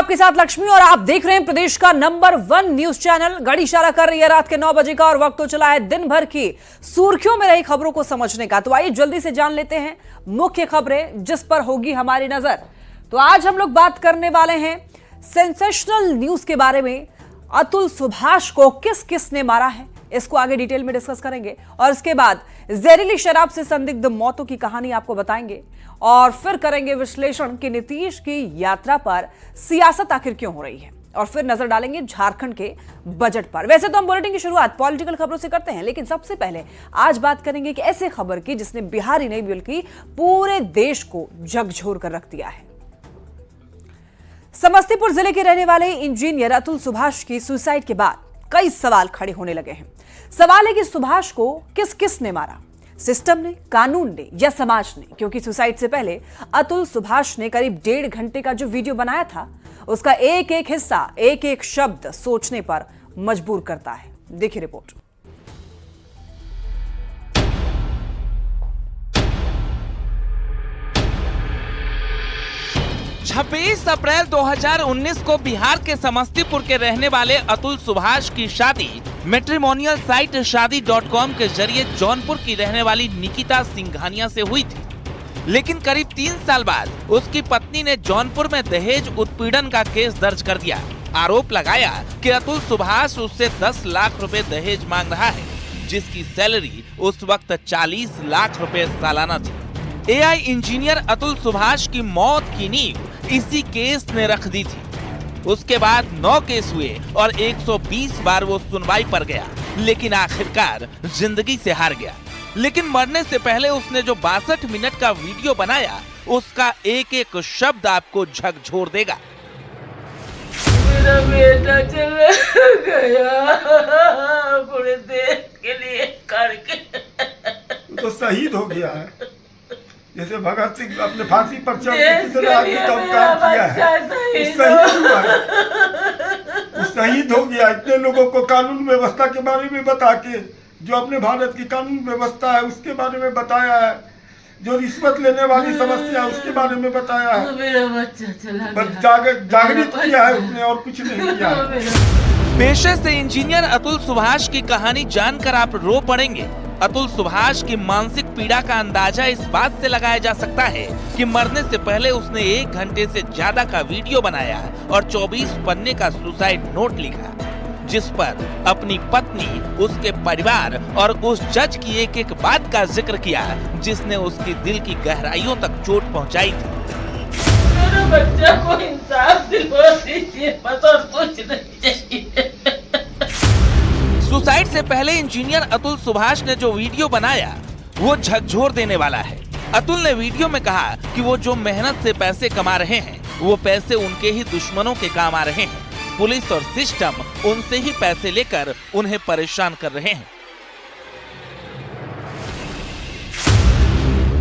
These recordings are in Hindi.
आपके साथ लक्ष्मी और आप देख रहे हैं प्रदेश का नंबर 1 न्यूज चैनल। घड़ी इशारा कर रही है रात के 9 बजे का और वक्त तो चला है दिन भर की सुर्खियों में रही खबरों को समझने का। तो आइए जल्दी से जान लेते हैं मुख्य खबरें जिस पर होगी हमारी नजर। तो आज हम लोग बात करने वाले हैं सेंसेशनल न्यूज के बारे में। अतुल सुभाष को किस किस ने मारा है, इसको आगे डिटेल में डिस्कस करेंगे और इसके बाद जहरीली शराब से संदिग्ध मौतों की कहानी आपको बताएंगे और फिर करेंगे विश्लेषण कि नीतीश की यात्रा पर सियासत आखिर क्यों हो रही है और फिर नजर डालेंगे झारखंड के बजट पर। वैसे तो हम बुलेटिन की शुरुआत पॉलिटिकल खबरों से करते हैं, लेकिन सबसे पहले आज बात करेंगे कि ऐसे खबर की जिसने बिहार ही नहीं बल्कि पूरे देश को झकझोर कर रख दिया है। समस्तीपुर जिले के रहने वाले इंजीनियर अतुल सुभाष की सुसाइड के बाद कई सवाल खड़े होने लगे हैं। सवाल है कि सुभाष को किस किस ने मारा, सिस्टम ने, कानून ने या समाज ने? क्योंकि सुसाइड से पहले अतुल सुभाष ने करीब 1.5 घंटे का जो वीडियो बनाया था उसका एक एक हिस्सा, एक एक शब्द सोचने पर मजबूर करता है। देखिए रिपोर्ट। 26 अप्रैल 2019 को बिहार के समस्तीपुर के रहने वाले अतुल सुभाष की शादी मैट्रिमोनियल साइट शादी.com के जरिए जौनपुर की रहने वाली निकिता सिंघानिया से हुई थी। लेकिन करीब 3 साल बाद उसकी पत्नी ने जौनपुर में दहेज उत्पीड़न का केस दर्ज कर दिया। आरोप लगाया कि अतुल सुभाष उससे 10 लाख रुपए दहेज मांग रहा है, जिसकी सैलरी उस वक्त 40 लाख रुपए सालाना थी। एआई इंजीनियर अतुल सुभाष की मौत की नींव इसी केस ने रख दी थी। उसके बाद 9 केस हुए और 120 बार वो सुनवाई पर गया, लेकिन आखिरकार जिंदगी से हार गया। लेकिन मरने से पहले उसने जो 62 मिनट का वीडियो बनाया उसका एक एक शब्द आपको झकझोर देगा। मेरा बेटा चला गया पूरे देश के लिए करके, तो शहीद हो गया है। जैसे भगत सिंह अपने फांसी पर चढ़ के कितने आदमी का काम किया है, शहीद हुआ है, वो शहीद हो गया। इतने लोगों को कानून व्यवस्था के बारे में बता के, जो अपने भारत की कानून व्यवस्था है उसके बारे में बताया है, जो रिश्वत लेने वाली समस्या है उसके बारे में बताया है। मेरा बच्चा चला गया, जागृत किया है उसने और कुछ नहीं किया है। पेशे से इंजीनियर अतुल सुभाष की कहानी जानकर आप रो पड़ेंगे। अतुल सुभाष की मानसिक पीड़ा का अंदाजा इस बात से लगाया जा सकता है कि मरने से पहले उसने 1 घंटे से ज्यादा का वीडियो बनाया और 24 पन्ने का सुसाइड नोट लिखा, जिस पर अपनी पत्नी, उसके परिवार और उस जज की एक एक बात का जिक्र किया जिसने उसकी दिल की गहराइयों तक चोट पहुंचाई थी। मेरे बच्चा को इंसाफ दिलवा दीजिए, बस और कुछ नहीं चाहिए। सुसाइड से पहले इंजीनियर अतुल सुभाष ने जो वीडियो बनाया वो झकझोर देने वाला है। अतुल ने वीडियो में कहा कि वो जो मेहनत से पैसे कमा रहे हैं वो पैसे उनके ही दुश्मनों के काम आ रहे हैं। पुलिस और सिस्टम उनसे ही पैसे लेकर उन्हें परेशान कर रहे हैं।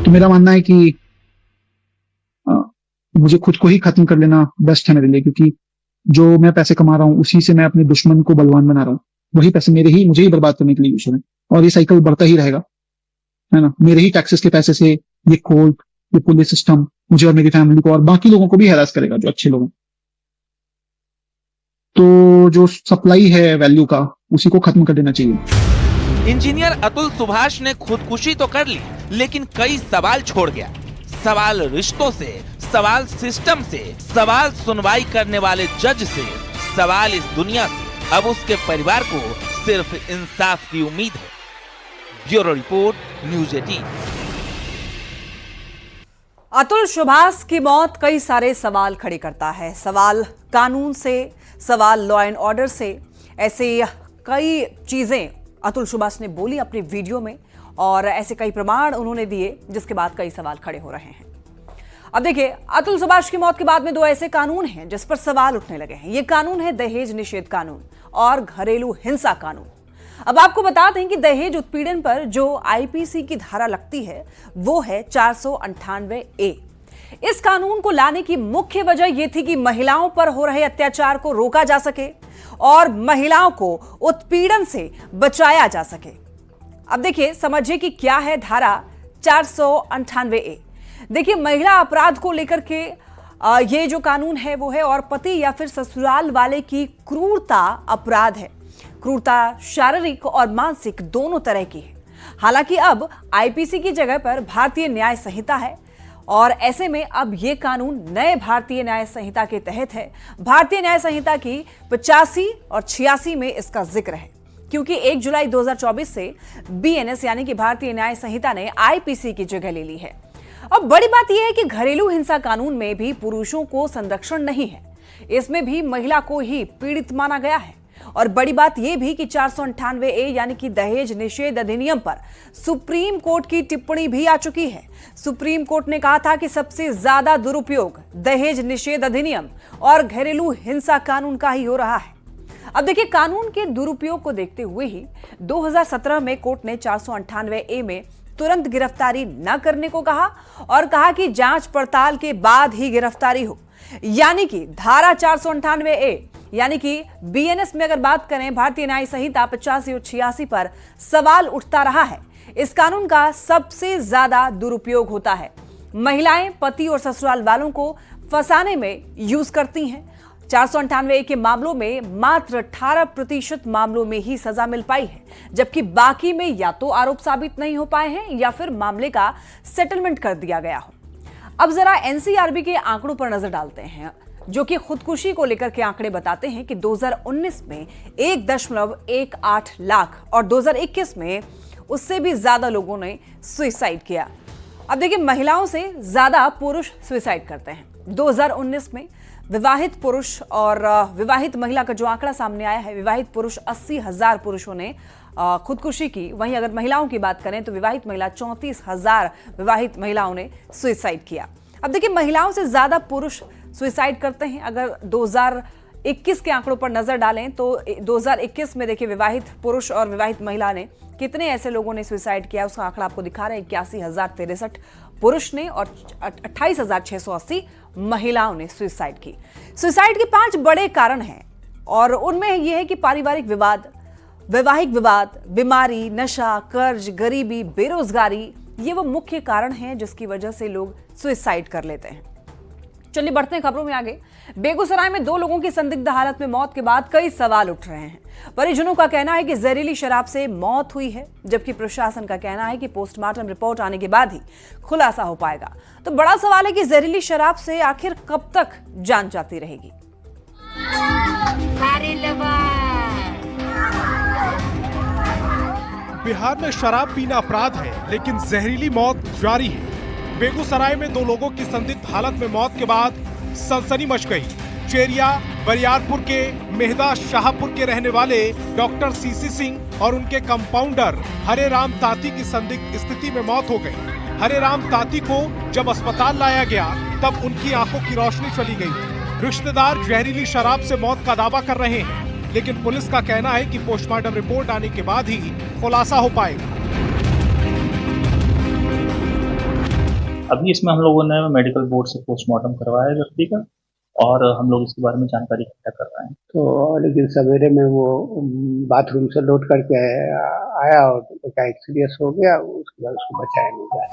तो मेरा मानना है कि मुझे खुद को ही खत्म कर लेना बेस्ट है मेरे लिए, क्योंकि जो मैं पैसे कमा रहा हूँ उसी से मैं अपने दुश्मन को बलवान बना रहा हूँ। वही पैसे मुझे ही बर्बाद करने के लिए यूज हो रहे हैं और ये साइकिल बढ़ता ही रहेगा, है ना। मेरे ही टैक्सेस के पैसे से ये कोर्ट, ये पुलिस सिस्टम मुझे और मेरी फैमिली को और बाकी लोगों को भी हैरास करेगा जो अच्छे लोग हैं। तो जो सप्लाई है वैल्यू का, उसी को खत्म कर देना चाहिए। इंजीनियर अतुल सुभाष ने खुदकुशी तो कर ली, लेकिन कई सवाल छोड़ गया। सवाल रिश्तों से, सवाल सिस्टम से, सवाल सुनवाई करने वाले जज से, सवाल इस दुनिया से। अब उसके परिवार को सिर्फ इंसाफ की उम्मीद है। Bureau report, news 18। Atul Subhash की मौत कई सारे सवाल खड़े करता है। सवाल कानून से, सवाल लॉ एंड ऑर्डर से। ऐसे कई चीजें अतुल सुभाष ने बोली अपने वीडियो में और ऐसे कई प्रमाण उन्होंने दिए जिसके बाद कई सवाल खड़े हो रहे हैं। अब देखिए, अतुल सुभाष की मौत के बाद में 2 ऐसे कानून हैं जिस पर सवाल उठने लगे हैं। ये कानून है दहेज निषेध कानून और घरेलू हिंसा कानून। अब आपको बता दें कि दहेज उत्पीड़न पर जो आईपीसी की धारा लगती है वो है 498A। इस कानून को लाने की मुख्य वजह यह थी कि महिलाओं पर हो रहे अत्याचार को रोका जा सके और महिलाओं को उत्पीड़न से बचाया जा सके। अब देखिए, समझिए कि क्या है धारा 498A। देखिए, महिला अपराध को लेकर के ये जो कानून है वो है, और पति या फिर ससुराल वाले की क्रूरता अपराध है। क्रूरता शारीरिक और मानसिक दोनों तरह की है। हालांकि अब आईपीसी की जगह पर भारतीय न्याय संहिता है, और ऐसे में अब ये कानून नए भारतीय न्याय संहिता के तहत है। भारतीय न्याय संहिता की 85 और 86 में इसका जिक्र है, क्योंकि 1 जुलाई 2024 से बीएनएस यानी कि भारतीय न्याय संहिता ने आईपीसी की जगह ले ली है। अब बड़ी बात यह है कि घरेलू हिंसा कानून में भी पुरुषों को संरक्षण नहीं है, इसमें भी महिला को ही पीड़ित माना गया है। और बड़ी बात यह भी कि 498A यानी कि दहेज निषेध अधिनियम पर सुप्रीम कोर्ट की टिप्पणी भी आ चुकी है। सुप्रीम कोर्ट ने कहा था कि सबसे ज्यादा दुरुपयोग दहेज निषेध अधिनियम और घरेलू हिंसा कानून का ही हो रहा है। अब देखिए, कानून के दुरुपयोग को देखते हुए ही 2017 में कोर्ट ने 498A में तुरंत गिरफ्तारी न करने को कहा, और कहा कि जांच पड़ताल के बाद ही गिरफ्तारी हो। यानी कि धारा 498A यानी कि बीएनएस में अगर बात करें, भारतीय न्याय संहिता 85 और 86 पर सवाल उठता रहा है। इस कानून का सबसे ज्यादा दुरुपयोग होता है। महिलाएं पति और ससुराल वालों को फंसाने में यूज करती हैं। 498A के मामलों में मात्र 18% मामलों में ही सजा मिल पाई है, जबकि बाकी में या तो आरोप साबित नहीं हो पाए हैं या फिर मामले का सेटलमेंट कर दिया गया हो। अब जरा एनसीआरबी के आंकड़ों पर नजर डालते हैं, जो कि खुदकुशी को लेकर के आंकड़े बताते हैं कि 2019 में 1.18 लाख और 2021 में उससे भी ज्यादा लोगों ने सुसाइड किया। अब देखिए, महिलाओं से ज्यादा पुरुष सुसाइड करते हैं। 2019 में विवाहित पुरुष और विवाहित महिला का जो आंकड़ा सामने आया है, विवाहित पुरुष 80,000 पुरुषों ने खुदकुशी की। वहीं अगर महिलाओं की बात करें तो विवाहित महिला 34,000 विवाहित महिलाओं ने सुसाइड किया। अब देखिए, महिलाओं से ज्यादा पुरुष सुसाइड करते हैं। अगर 2021 के आंकड़ों पर नजर डालें तो 2021 में देखिए, विवाहित पुरुष और विवाहित महिला ने कितने ऐसे लोगों ने सुसाइड किया, उसका आंकड़ा आपको दिखा रहे हैं। 81,063 पुरुष ने और 28,680 महिलाओं ने सुसाइड की। सुसाइड के 5 बड़े कारण हैं, और उनमें यह है कि पारिवारिक विवाद, वैवाहिक विवाद, बीमारी, नशा, कर्ज, गरीबी, बेरोजगारी, ये वो मुख्य कारण हैं जिसकी वजह से लोग सुसाइड कर लेते हैं। चलिए बढ़ते हैं खबरों में आगे। बेगूसराय में 2 लोगों की संदिग्ध हालत में मौत के बाद कई सवाल उठ रहे हैं। परिजनों का कहना है कि जहरीली शराब से मौत हुई है, जबकि प्रशासन का कहना है कि पोस्टमार्टम रिपोर्ट आने के बाद ही खुलासा हो पाएगा। तो बड़ा सवाल है कि जहरीली शराब से आखिर कब तक जान जाती रहेगी। बिहार में शराब पीना अपराध है, लेकिन जहरीली मौत जारी है। बेगूसराय में 2 लोगों की संदिग्ध हालत में मौत के बाद सनसनी मच गई। चेरिया बरियारपुर के मेहदा शाहपुर के रहने वाले डॉक्टर सीसी सिंह और उनके कंपाउंडर हरे राम ताती की संदिग्ध स्थिति में मौत हो गई। हरे राम ताती को जब अस्पताल लाया गया तब उनकी आंखों की रोशनी चली गई। रिश्तेदार जहरीली शराब से मौत का दावा कर रहे हैं, लेकिन पुलिस का कहना है कि पोस्टमार्टम रिपोर्ट आने के बाद ही खुलासा हो पाएगा। अभी इसमें हम लोगों ने मेडिकल बोर्ड से पोस्टमार्टम करवाया व्यक्ति का, और हम लोग इसके बारे में जानकारी इकट्ठा कर रहे हैं। तो लेकिन सवेरे में वो बाथरूम से लौट करके आया और एक सीरियस हो गया, उसके बाद उसको बचाया नहीं गया।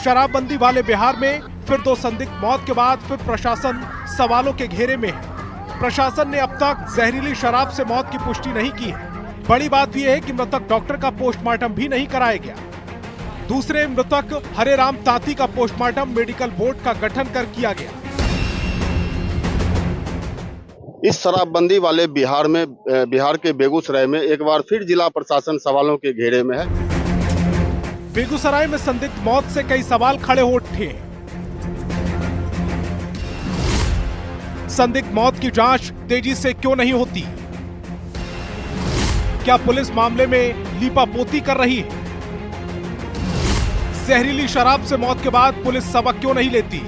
शराबबंदी वाले बिहार में फिर 2 संदिग्ध मौत के बाद फिर प्रशासन सवालों के घेरे में है। प्रशासन ने अब तक जहरीली शराब से मौत की पुष्टि नहीं की है। बड़ी बात यह है कि मृतक डॉक्टर का पोस्टमार्टम भी नहीं कराया गया। दूसरे मृतक हरे राम ताती का पोस्टमार्टम मेडिकल बोर्ड का गठन कर किया गया। इस शराबबंदी वाले बिहार के बेगूसराय में एक बार फिर जिला प्रशासन सवालों के घेरे में है। बेगूसराय में संदिग्ध मौत से कई सवाल खड़े हो उठे। संदिग्ध मौत की जांच तेजी से क्यों नहीं होती? क्या पुलिस मामले में लीपापोती कर रही है? जहरीली शराब से मौत के बाद पुलिस सबक क्यों नहीं लेती?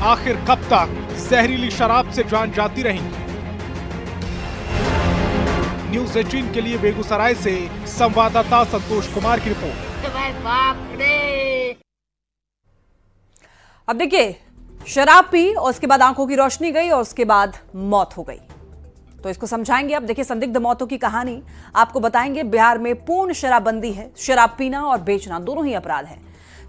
आखिर कब तक जहरीली शराब से जान जाती रहेंगी? न्यूज़ 18 के लिए बेगूसराय से संवाददाता संतोष कुमार की रिपोर्ट। अब देखिए, शराब पी और उसके बाद आंखों की रोशनी गई और उसके बाद मौत हो गई, तो इसको समझाएंगे। अब देखिए, संदिग्ध मौतों की कहानी आपको बताएंगे। बिहार में पूर्ण शराबबंदी है। शराब पीना और बेचना दोनों ही अपराध है।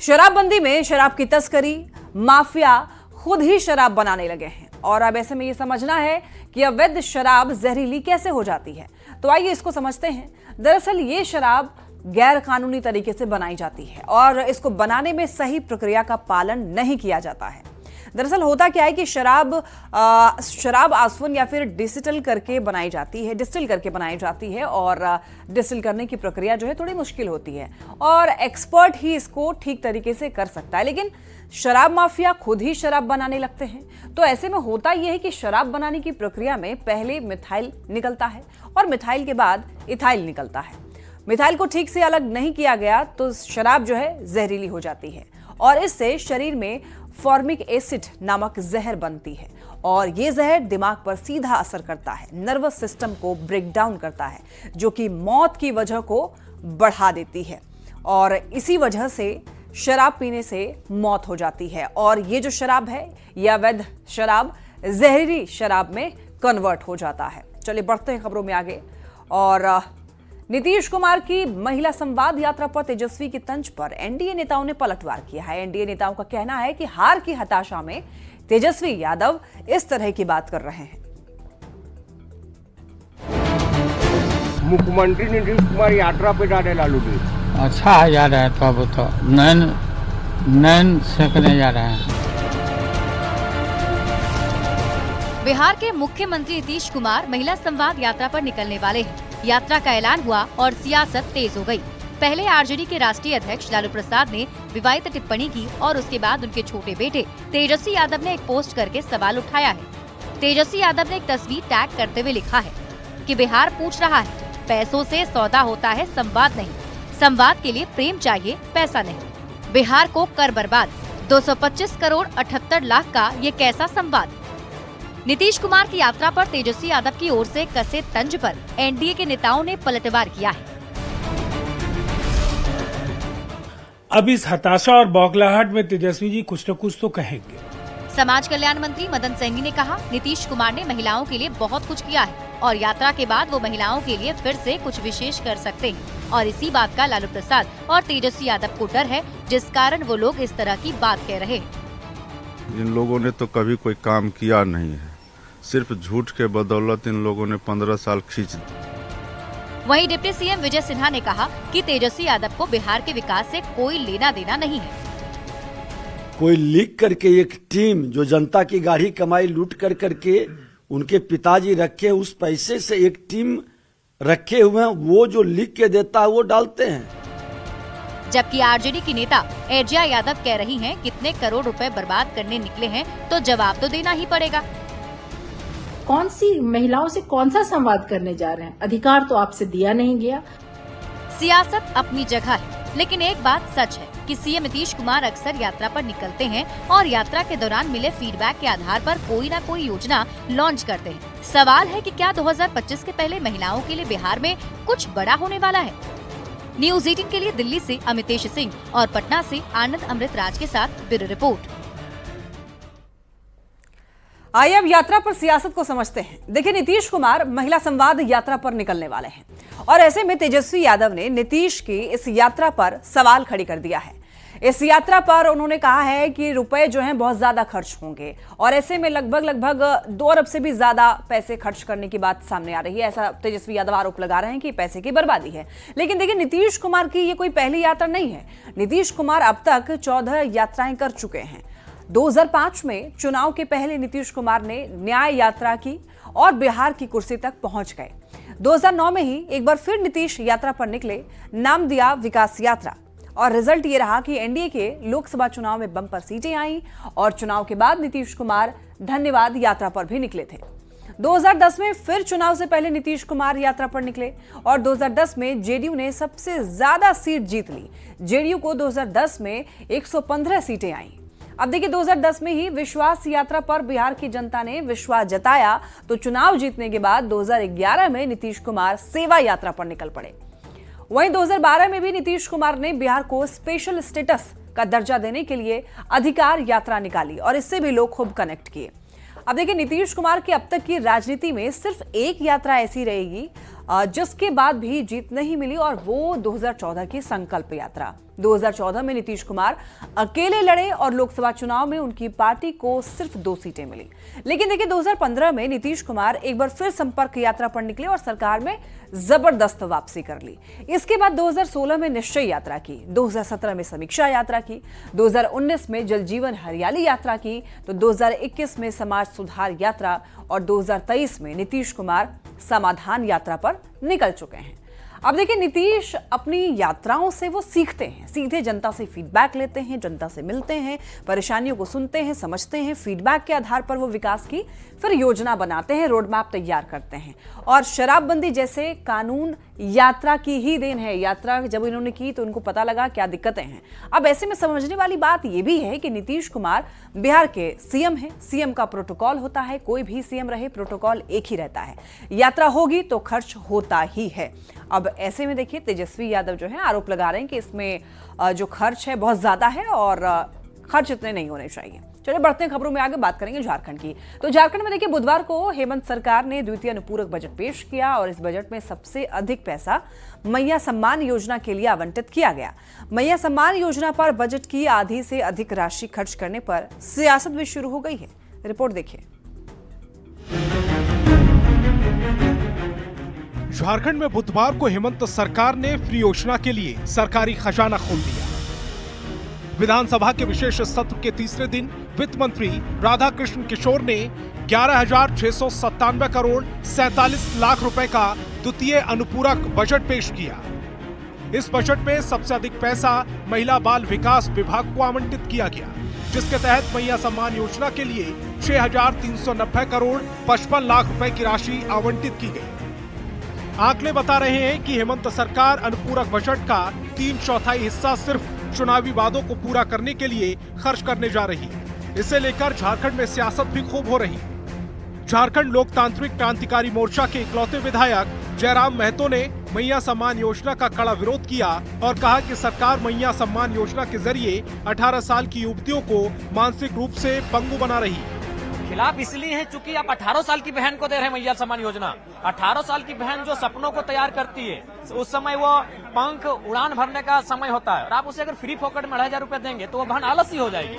शराबबंदी में शराब की तस्करी माफिया खुद ही शराब बनाने लगे हैं और अब ऐसे में ये समझना है कि अवैध शराब जहरीली कैसे हो जाती है। तो आइए इसको समझते हैं। दरअसल ये शराब गैर कानूनी तरीके से बनाई जाती है और इसको बनाने में सही प्रक्रिया का पालन नहीं किया जाता है। दरअसल होता क्या है कि शराब आसवन या फिर डिस्टिल करके बनाई जाती है और डिस्टिल करने की प्रक्रिया जो है थोड़ी मुश्किल होती है और एक्सपर्ट ही इसको ठीक तरीके से कर सकता है, लेकिन शराब माफिया खुद ही शराब बनाने लगते हैं। तो ऐसे में होता यह है कि शराब बनाने की प्रक्रिया में पहले मिथाइल निकलता है और मिथाइल के बाद इथाइल निकलता है। मिथाइल को ठीक से अलग नहीं किया गया तो शराब जो है जहरीली हो जाती है और इससे शरीर में फॉर्मिक एसिड नामक जहर बनती है और ये जहर दिमाग पर सीधा असर करता है, नर्वस सिस्टम को ब्रेक डाउन करता है, जो कि मौत की वजह को बढ़ा देती है और इसी वजह से शराब पीने से मौत हो जाती है। और ये जो शराब है, यह अवैध शराब जहरीली शराब में कन्वर्ट हो जाता है। चलिए बढ़ते हैं खबरों में आगे। और नीतीश कुमार की महिला संवाद यात्रा पर तेजस्वी की तंज पर एनडीए नेताओं ने पलटवार किया है। एनडीए नेताओं का कहना है कि हार की हताशा में तेजस्वी यादव इस तरह की बात कर रहे हैं। मुख्यमंत्री नीतीश कुमार यात्रा पे जा रहे लालू जी। अच्छा है, जा रहा है तो अब तो नैन सेकने जा रहे हैं। बिहार के मुख्यमंत्री नीतीश कुमार महिला संवाद यात्रा पर निकलने वाले हैं। यात्रा का ऐलान हुआ और सियासत तेज हो गई। पहले आरजेडी के राष्ट्रीय अध्यक्ष लालू प्रसाद ने विवादित टिप्पणी की और उसके बाद उनके छोटे बेटे तेजस्वी यादव ने एक पोस्ट करके सवाल उठाया है। तेजस्वी यादव ने एक तस्वीर टैग करते हुए लिखा है कि बिहार पूछ रहा है, पैसों से सौदा होता है, संवाद नहीं। संवाद के लिए प्रेम चाहिए, पैसा नहीं। बिहार को कर बर्बाद, 225 करोड़ 78 लाख का ये कैसा संवाद। नीतीश कुमार की यात्रा पर तेजस्वी यादव की ओर से कसे तंज पर एनडीए के नेताओं ने पलटवार किया है। अब इस हताशा और बौखलाहट में तेजस्वी जी कुछ न कुछ तो कहेंगे। समाज कल्याण मंत्री मदन सहनी ने कहा, नीतीश कुमार ने महिलाओं के लिए बहुत कुछ किया है और यात्रा के बाद वो महिलाओं के लिए फिर से कुछ विशेष कर सकते हैं और इसी बात का लालू प्रसाद और तेजस्वी यादव को डर है, जिस कारण वो लोग इस तरह की बात कह रहे हैं। इन लोगों ने तो कभी कोई काम किया नहीं है, सिर्फ झूठ के बदौलत इन लोगों ने 15 साल खींच। वहीं डिप्टी सीएम विजय सिन्हा ने कहा कि तेजस्वी यादव को बिहार के विकास से कोई लेना देना नहीं है। कोई लिख करके एक टीम जो जनता की गाढ़ी कमाई लूट कर करके उनके पिताजी रखे उस पैसे से एक टीम रखे हुए हैं, वो जो लिख के देता है वो डालते हैं। जबकि आरजेडी की नेता एजिया यादव कह रही हैं, कितने करोड़ रुपए बर्बाद करने निकले हैं तो जवाब तो देना ही पड़ेगा। कौन सी महिलाओं से कौन सा संवाद करने जा रहे हैं? अधिकार तो आपसे दिया नहीं गया। सियासत अपनी जगह है, लेकिन एक बात सच है कि सीएम नीतीश कुमार अक्सर यात्रा पर निकलते हैं और यात्रा के दौरान मिले फीडबैक के आधार पर कोई न कोई योजना लॉन्च करते हैं। सवाल है कि क्या 2025 के पहले महिलाओं के लिए बिहार में कुछ बड़ा होने वाला है? न्यूज़ 18 के लिए दिल्ली से अमितेश सिंह और पटना से आनंद अमृत राज के साथ ब्यूरो रिपोर्ट। आइए अब यात्रा पर सियासत को समझते हैं। देखिए, नीतीश कुमार महिला संवाद यात्रा पर निकलने वाले हैं और ऐसे में तेजस्वी यादव ने नीतीश की इस यात्रा पर सवाल खड़ी कर दिया है। इस यात्रा पर उन्होंने कहा है कि रुपए जो हैं बहुत ज्यादा खर्च होंगे और ऐसे में लगभग 2 अरब से भी ज्यादा पैसे खर्च करने की बात सामने आ रही है। ऐसा तेजस्वी यादव आरोप लगा रहे हैं कि पैसे की बर्बादी है। लेकिन देखिए, नीतीश कुमार की ये कोई पहली यात्रा नहीं है। नीतीश कुमार अब तक 14 यात्राएं कर चुके हैं। 2005 में चुनाव के पहले नीतीश कुमार ने न्याय यात्रा की और बिहार की कुर्सी तक पहुंच गए। 2009 में ही एक बार फिर नीतीश यात्रा पर निकले, नाम दिया विकास यात्रा और रिजल्ट ये रहा कि एनडीए के लोकसभा चुनाव में बम्पर सीटें आई और चुनाव के बाद नीतीश कुमार धन्यवाद यात्रा पर भी निकले थे। 2010 में फिर चुनाव से पहले नीतीश कुमार यात्रा पर निकले और 2010 में जेडीयू ने सबसे ज्यादा सीट जीत ली। जेडीयू को 2010 में 115 सीटें आईं। अब देखिए, 2010 में ही विश्वास यात्रा पर बिहार की जनता ने विश्वास जताया तो चुनाव जीतने के बाद 2011 में नीतीश कुमार सेवा यात्रा पर निकल पड़े। वहीं 2012 में भी नीतीश कुमार ने बिहार को स्पेशल स्टेटस का दर्जा देने के लिए अधिकार यात्रा निकाली और इससे भी लोग खूब कनेक्ट किए। अब देखिए, नीतीश कुमार की अब तक की राजनीति में सिर्फ एक यात्रा ऐसी रहेगी जिसके बाद भी जीत नहीं मिली, और वो 2014 की संकल्प यात्रा। 2014 में नीतीश कुमार अकेले लड़े और लोकसभा चुनाव में उनकी पार्टी को सिर्फ 2 सीटें मिली। लेकिन देखिए 2015 में नीतीश कुमार एक बार फिर संपर्क यात्रा पर निकले और सरकार में जबरदस्त वापसी कर ली। इसके बाद 2016 में निश्चय यात्रा की, 2017 में समीक्षा यात्रा की, 2019 में जल जीवन हरियाली यात्रा की, तो 2021 में समाज सुधार यात्रा और 2023 में नीतीश कुमार समाधान यात्रा पर निकल चुके हैं। अब देखिए नीतीश अपनी यात्राओं से वो सीखते हैं, सीधे जनता से फीडबैक लेते हैं, जनता से मिलते हैं, परेशानियों को सुनते हैं, समझते हैं, फीडबैक के आधार पर वो विकास की फिर योजना बनाते हैं, रोड मैप तैयार करते हैं। और शराबबंदी जैसे कानून यात्रा की ही देन है। यात्रा जब इन्होंने की तो उनको पता लगा क्या दिक्कतें हैं। अब ऐसे में समझने वाली बात यह भी है कि नीतीश कुमार बिहार के सीएम हैं, सीएम का प्रोटोकॉल होता है, कोई भी सीएम रहे प्रोटोकॉल एक ही रहता है, यात्रा होगी तो खर्च होता ही है। अब ऐसे में देखिए तेजस्वी यादव जो है आरोप लगा रहे हैं कि इसमें जो खर्च है बहुत ज्यादा है और खर्च इतने नहीं होने चाहिए। चलिए बढ़ते हैं खबरों में, आगे बात करेंगे झारखंड की। तो झारखंड में देखिए बुधवार को हेमंत सरकार ने द्वितीय अनुपूरक बजट पेश किया और इस बजट में सबसे अधिक पैसा मैया सम्मान योजना के लिए आवंटित किया गया। मैया सम्मान योजना पर बजट की आधी से अधिक राशि खर्च करने पर सियासत भी शुरू हो गई है। रिपोर्ट देखिए। झारखंड में बुधवार को हेमंत सरकार ने फ्री योजना के लिए सरकारी खजाना खोल दिया। विधानसभा के विशेष सत्र के तीसरे दिन वित्त मंत्री राधाकृष्ण किशोर ने 11,697 करोड़ 47 लाख रुपए का द्वितीय अनुपूरक बजट पेश किया। इस बजट में सबसे अधिक पैसा महिला बाल विकास विभाग को आवंटित किया गया, जिसके तहत मैया सम्मान योजना के लिए 6,390 करोड़ 55 लाख रुपए की राशि आवंटित की गई। आंकड़े बता रहे हैं कि हेमंत सरकार अनुपूरक बजट का 3/4 हिस्सा सिर्फ चुनावी वादों को पूरा करने के लिए खर्च करने जा रही है। इसे लेकर झारखंड में सियासत भी खूब हो रही है। झारखंड लोकतांत्रिक क्रांतिकारी मोर्चा के इकलौते विधायक जयराम महतो ने मैया सम्मान योजना का कड़ा विरोध किया और कहा कि सरकार मैया सम्मान योजना के जरिए 18 साल की युवतियों को मानसिक रूप से पंगु बना रही है। खिलाफ इसलिए है चूंकि आप 18 साल की बहन को दे रहे हैं मैया सम्मान योजना। 18 साल की बहन जो सपनों को तैयार करती है, उस समय वो पंख उड़ान भरने का समय होता है और आप उसे अगर फ्री फोकट में 2,500 रुपए देंगे तो वो बहन आलसी हो जाएगी।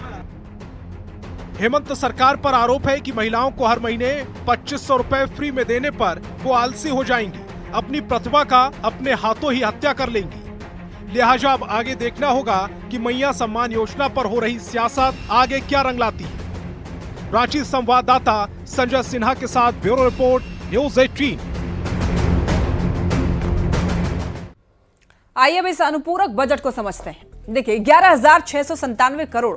हेमंत सरकार पर आरोप है कि महिलाओं को हर महीने 2,500 रुपए फ्री में देने पर वो आलसी हो जाएंगी, अपनी प्रतिभा का अपने हाथों ही हत्या कर लेंगी। लिहाजा अब आगे देखना होगा कि मैया सम्मान योजना पर हो रही सियासत आगे क्या रंग लाती है। रांची संवाददाता संजय सिन्हा के साथ ब्यूरो रिपोर्ट, न्यूज़ 18। आइए अब इस अनुपूरक बजट को समझते हैं। देखिए 11,697 करोड़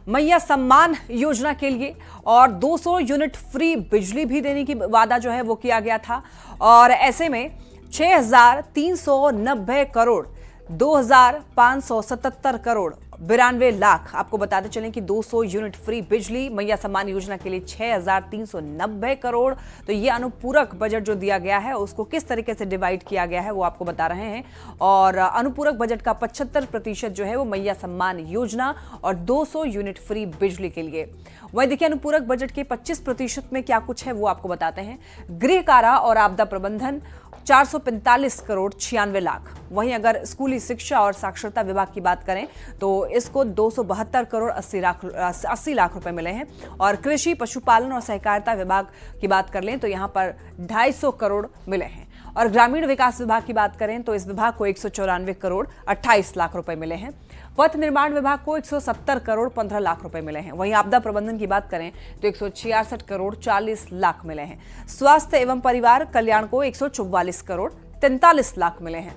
मैया सम्मान योजना के लिए और 200 यूनिट फ्री बिजली भी देने की वादा जो है वो किया गया था। और ऐसे में 6,390 करोड़ 2,577 करोड़ 92 लाख, आपको बताते चलें कि 200 यूनिट फ्री बिजली मैया सम्मान योजना के लिए 6,390 करोड़। तो ये अनुपूरक बजट जो दिया गया है उसको किस तरीके से डिवाइड किया गया है वो आपको बता रहे हैं। और अनुपूरक बजट का 75% जो है वो मैया सम्मान योजना और 200 यूनिट फ्री बिजली के लिए। वहीं देखिए अनुपूरक बजट के 25% में क्या कुछ है वो आपको बताते हैं। गृह कारा और आपदा प्रबंधन 445 करोड़ 96 लाख। वहीं अगर स्कूली शिक्षा और साक्षरता विभाग की बात करें तो इसको 272 करोड़ 80 लाख रुपए मिले हैं। और कृषि पशुपालन और सहकारिता विभाग की बात कर लें तो यहाँ पर 250 करोड़ मिले हैं। और ग्रामीण विकास विभाग की बात करें तो इस विभाग को 194 करोड़ 28 लाख रुपए मिले हैं। पथ निर्माण विभाग को 170 करोड़ 15 लाख रुपए मिले हैं। वहीं आपदा प्रबंधन की बात करें तो 166 करोड़ 40 लाख मिले हैं। स्वास्थ्य एवं परिवार कल्याण को 144 करोड़ 43 लाख मिले हैं।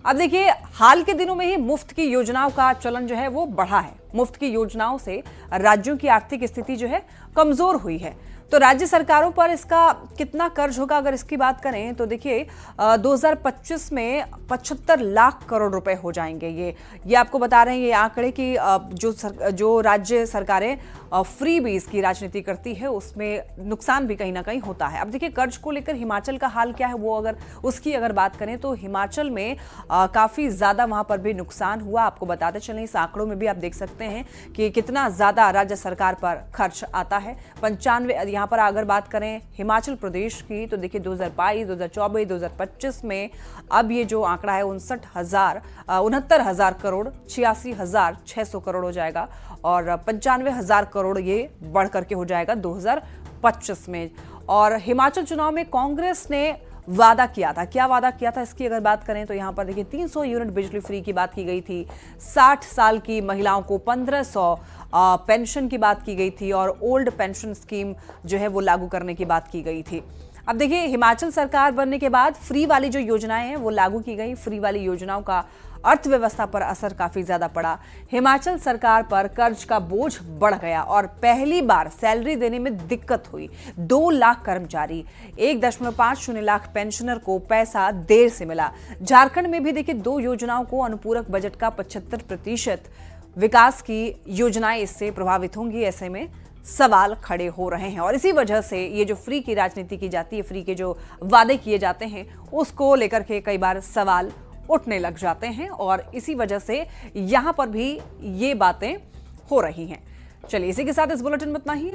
अब देखिए हाल के दिनों में ही मुफ्त की योजनाओं का चलन जो है वो बढ़ा है। मुफ्त की योजनाओं से राज्यों की आर्थिक स्थिति जो है कमजोर हुई है। तो राज्य सरकारों पर इसका कितना कर्ज होगा अगर इसकी बात करें तो देखिए 2025 में 75 लाख करोड़ रुपए हो जाएंगे। ये आपको बता रहे हैं ये आंकड़े कि जो राज्य सरकारें फ्री बीज की राजनीति करती है उसमें नुकसान भी कहीं ना कहीं होता है। अब देखिए कर्ज को लेकर हिमाचल का हाल क्या है वो अगर बात करें तो हिमाचल में काफी ज्यादा वहां पर भी नुकसान हुआ। आपको बताते चलें इस आंकड़ों में भी आप देख सकते सकते हैं कि कितना ज्यादा राज्य सरकार पर खर्च आता है। 95 यहाँ पर अगर बात करें हिमाचल प्रदेश की तो देखिए 2022, 2024, 2025 में अब ये जो आंकड़ा है 69,000 करोड़ 86,600 करोड़ हो जाएगा और 95,000 करोड़ ये बढ़ करके हो जाएगा 2025 में। और हिमाचल चुनाव में कांग्रेस ने वादा किया था, क्या वादा किया था इसकी अगर बात करें तो यहाँ पर देखिए 300 यूनिट बिजली फ्री की बात की गई थी, 60 साल की महिलाओं को 1500 पेंशन की बात की गई थी और ओल्ड पेंशन स्कीम जो है वो लागू करने की बात की गई थी। अब देखिए हिमाचल सरकार बनने के बाद फ्री वाली जो योजनाएं हैं वो लागू की गई। फ्री वाली योजनाओं का अर्थव्यवस्था पर असर काफी ज्यादा पड़ा। हिमाचल सरकार पर कर्ज का बोझ बढ़ गया और पहली बार सैलरी देने में दिक्कत हुई। 2 लाख कर्मचारी, 1.50 लाख पेंशनर को पैसा देर से मिला। झारखंड में भी देखिए 2 योजनाओं को अनुपूरक बजट का 75% विकास की योजनाएं इससे प्रभावित होंगी। ऐसे में सवाल खड़े हो रहे हैं और इसी वजह से ये जो फ्री की राजनीति की जाती है, फ्री के जो वादे किए जाते हैं उसको लेकर के कई बार सवाल उठने लग जाते हैं और इसी वजह से यहां पर भी ये बातें हो रही हैं। चलिए इसी के साथ इस बुलेटिन में इतना ही।